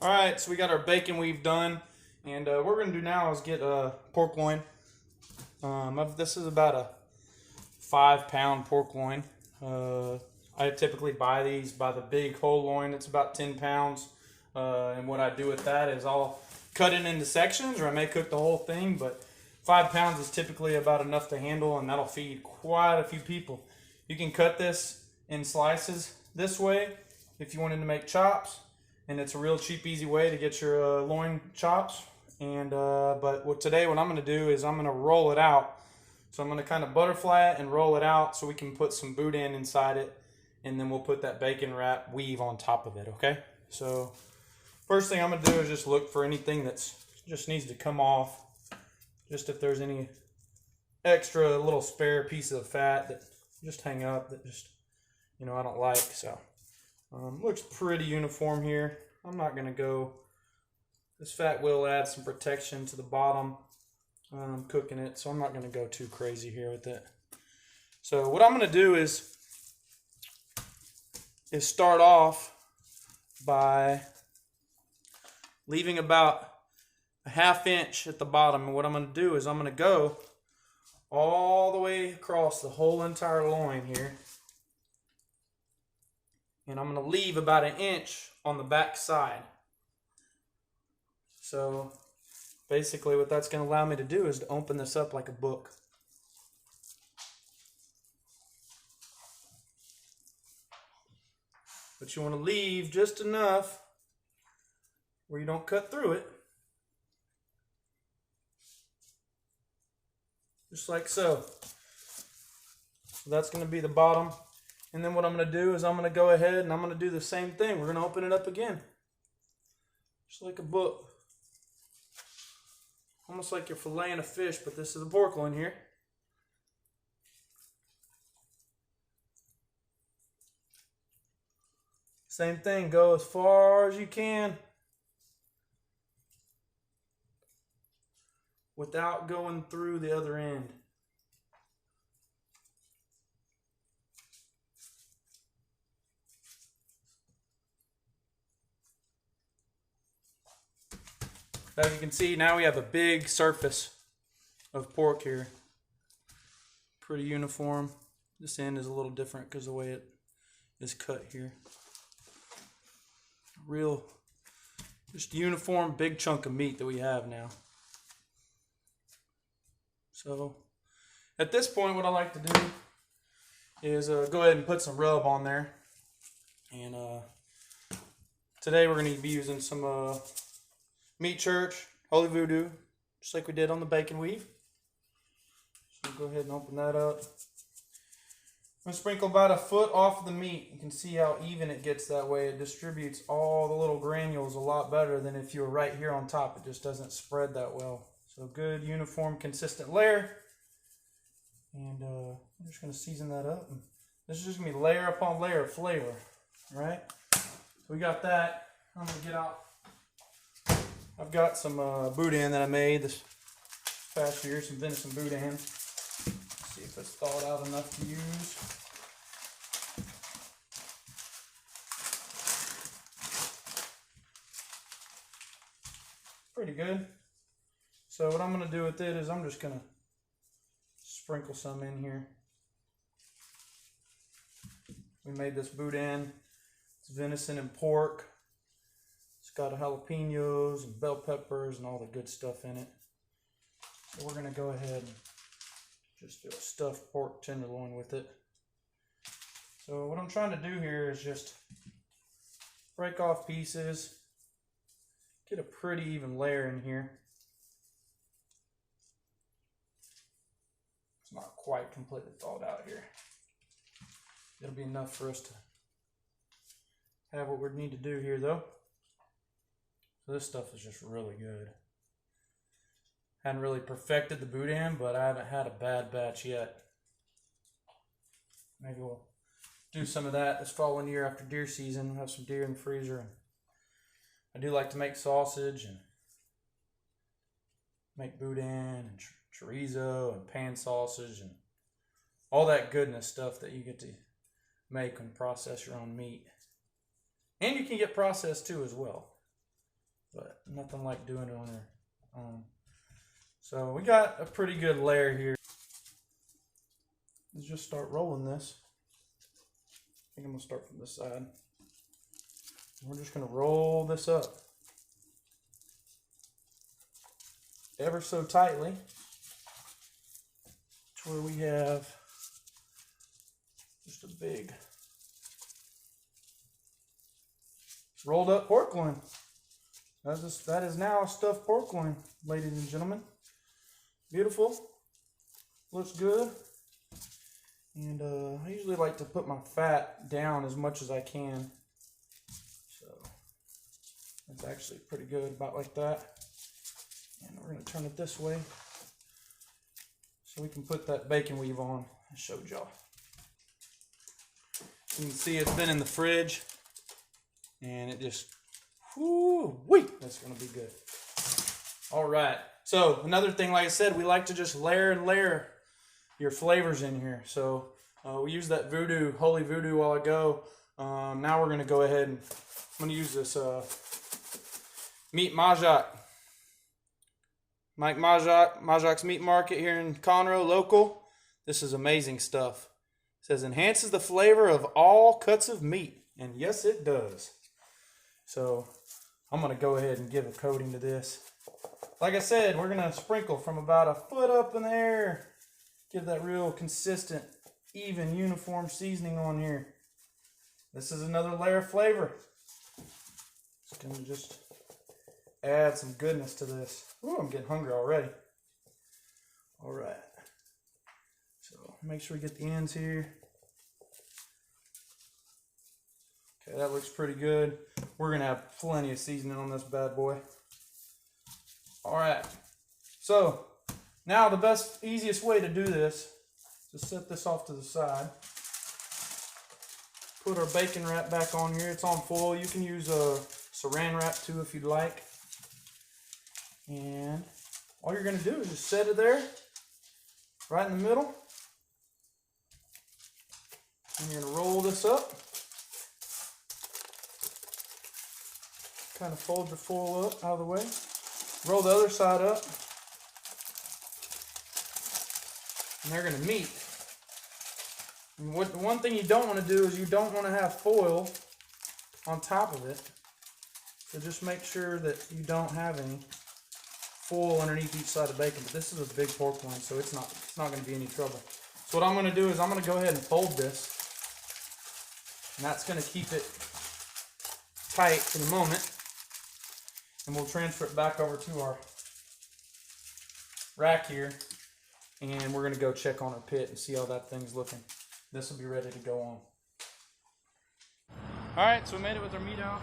All right, so we got our bacon weave done, and what we're gonna do now is get pork loin. This is about a 5 pound pork loin. I typically buy these by the big whole loin. It's about 10 pounds. And what I do with that is I'll cut it into sections, or I may cook the whole thing, but 5 pounds is typically about enough to handle, and that'll feed quite a few people. You can cut this in slices this way if you wanted to make chops, and it's a real cheap, easy way to get your loin chops. And today what I'm going to do is I'm going to roll it out. So I'm going to kind of butterfly it and roll it out so we can put some boudin inside it, and then we'll put that bacon wrap weave on top of it. Okay, so first thing I'm going to do is just look for anything that's just needs to come off, just if there's any extra little spare piece of fat that just hang up that just, I don't like. So looks pretty uniform here. I'm not going to go, this fat will add some protection to the bottom. I'm cooking it, so I'm not going to go too crazy here with it. So what I'm going to do is start off by leaving about a 1/2 inch at the bottom. And what I'm going to do is I'm going to go all the way across the whole entire loin here. And I'm going to leave about 1 inch on the back side. So basically what that's going to allow me to do is to open this up like a book. But you want to leave just enough where you don't cut through it. Just like so. So that's going to be the bottom. And then what I'm going to do is I'm going to go ahead and I'm going to do the same thing. We're going to open it up again. Just like a book. Almost like you're filleting a fish, but this is a pork loin here. Same thing, go as far as you can without going through the other end. As you can see, now we have a big surface of pork here. Pretty uniform. This end is a little different because of the way it is cut here. Real, just uniform big chunk of meat that we have now. So at this point, what I like to do is go ahead and put some rub on there. And today we're going to be using some Meat Church Holy Voodoo, just like we did on the bacon weave. So go ahead and open that up. I'm going to sprinkle about 1 foot off of the meat. You can see how even it gets that way. It distributes all the little granules a lot better than if you were right here on top. It just doesn't spread that well. So good, uniform, consistent layer. And I'm just going to season that up. And this is just going to be layer upon layer of flavor. All right? So we got that. I'm going to get out. I've got some boudin that I made this past year, some venison boudin. Let's see if it's thawed out enough to use. Pretty good. So what I'm going to do with it is I'm just going to sprinkle some in here. We made this boudin. It's venison and pork. It's got jalapenos and bell peppers and all the good stuff in it. So we're going to go ahead and just do a stuffed pork tenderloin with it. So what I'm trying to do here is just break off pieces, get a pretty even layer in here. It's not quite completely thawed out here. It'll be enough for us to have what we need to do here though. So this stuff is just really good. Hadn't really perfected the boudin, but I haven't had a bad batch yet. Maybe we'll do some of that this following year after deer season. We'll have some deer in the freezer. I do like to make sausage and make boudin and chorizo and pan sausage and all that goodness stuff that you get to make and process your own meat. And you can get processed too as well. but nothing like doing it on there. So we got a pretty good layer here. Let's just start rolling this. I think I'm gonna start from this side. We're just gonna roll this up ever so tightly to where we have just a big rolled up pork loin. That is now a stuffed pork loin, ladies and gentlemen. Beautiful. Looks good. And I usually like to put my fat down as much as I can. So that's actually pretty good, about like that. And we're going to turn it this way so we can put that bacon weave on. I showed y'all. You can see it's been in the fridge and it just, whoo-wee, that's going to be good. All right. So another thing, like I said, we like to just layer and layer your flavors in here. So we used that voodoo, holy voodoo, while ago. Now we're going to go ahead and I'm going to use this meat Majak. Mike Majak's Meat Market here in Conroe, local. This is amazing stuff. It says enhances the flavor of all cuts of meat. And yes, it does. So I'm going to go ahead and give a coating to this. Like I said, we're going to sprinkle from about a foot up in the air. Give that real consistent, even, uniform seasoning on here. This is another layer of flavor. It's going to just add some goodness to this. Ooh, I'm getting hungry already. All right. So make sure we get the ends here. Okay, that looks pretty good. We're going to have plenty of seasoning on this bad boy. All right. So now the best, easiest way to do this is to set this off to the side. Put our bacon wrap back on here. It's on foil. You can use a saran wrap too if you'd like. And all you're going to do is just set it there, right in the middle. And you're going to roll this up. Kind of fold your foil up out of the way. Roll the other side up. And they're going to meet. And the one thing you don't want to do is you don't want to have foil on top of it. So just make sure that you don't have any foil underneath each side of the bacon. But this is a big pork loin, so it's not going to be any trouble. So what I'm going to do is I'm going to go ahead and fold this. And that's going to keep it tight for the moment. And we'll transfer it back over to our rack here. And we're going to go check on our pit and see how that thing's looking. This will be ready to go on. Alright, so we made it with our meat out.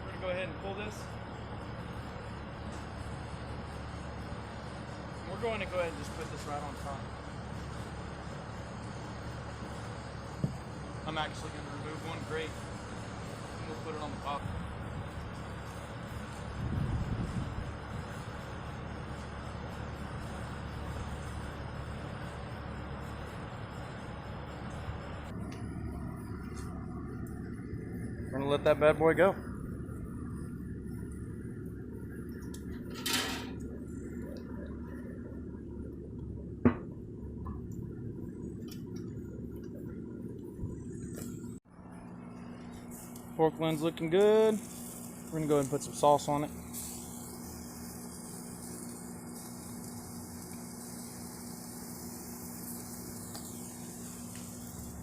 We're going to go ahead and pull this. We're going to go ahead and just put this right on top. I'm actually going to remove one grate and we'll put it on the top. We're going to let that bad boy go. Pork loin's looking good. We're going to go ahead and put some sauce on it.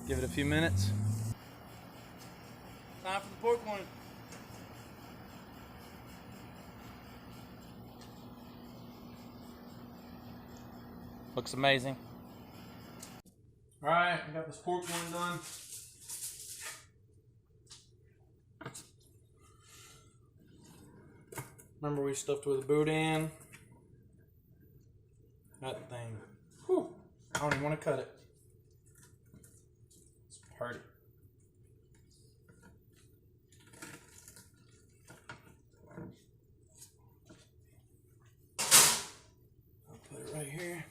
Give it a few minutes. Time for the pork loin. Looks amazing. Alright, we got this pork loin done. Remember we stuffed with a Boudin. That thing. Whew, I don't even want to cut it. It's party. I'll put it right here.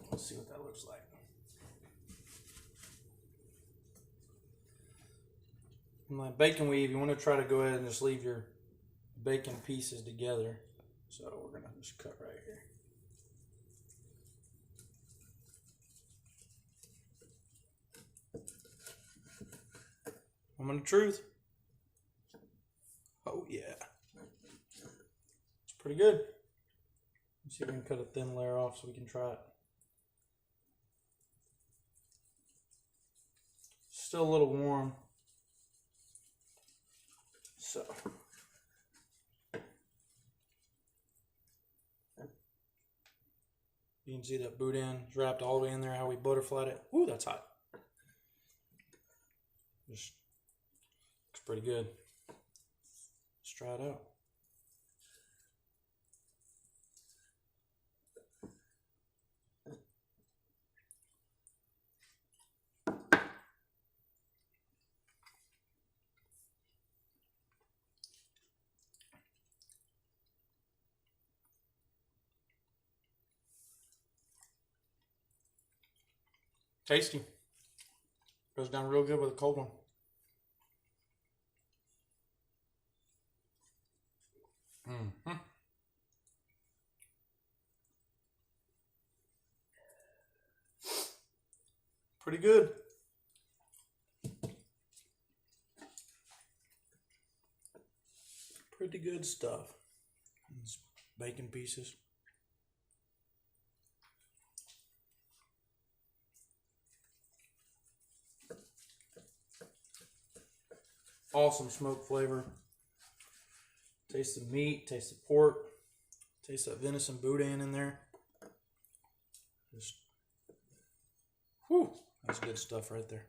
Let's see what that looks like. And my bacon weave, you want to try to go ahead and just leave your bacon pieces together. So we're going to just cut right here. Moment of truth. Oh yeah. It's pretty good. Let's see if we can cut a thin layer off so we can try it. Still a little warm. So. You can see that boudin is wrapped all the way in there, how we butterflied it. Ooh, that's hot. Just looks pretty good. Let's try it out. Tasty. Goes down real good with a cold one. Mm-hmm. Pretty good. Pretty good stuff. These bacon pieces. Awesome smoke flavor. Taste the meat, taste the pork, taste that venison boudin in there. Just, whew, that's good stuff right there.